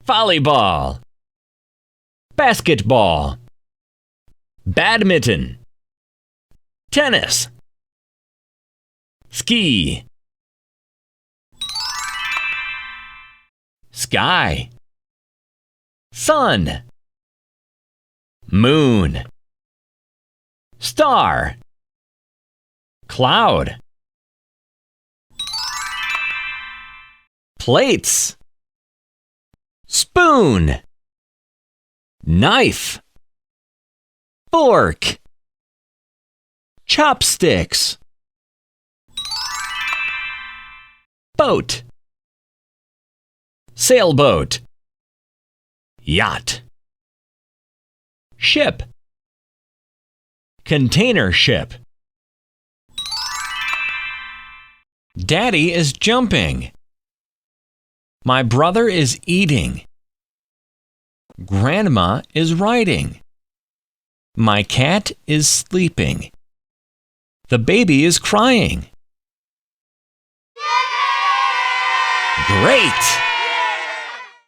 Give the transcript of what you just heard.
volleyball, basketball, badminton, tennis, ski, sky, sun, moon, star, cloud, plates, spoon, knife, fork, chopsticks, boat, sailboat, yacht, ship, container ship. Daddy is jumping. My brother is eating. Grandma is writing. My cat is sleeping. The baby is crying. Great!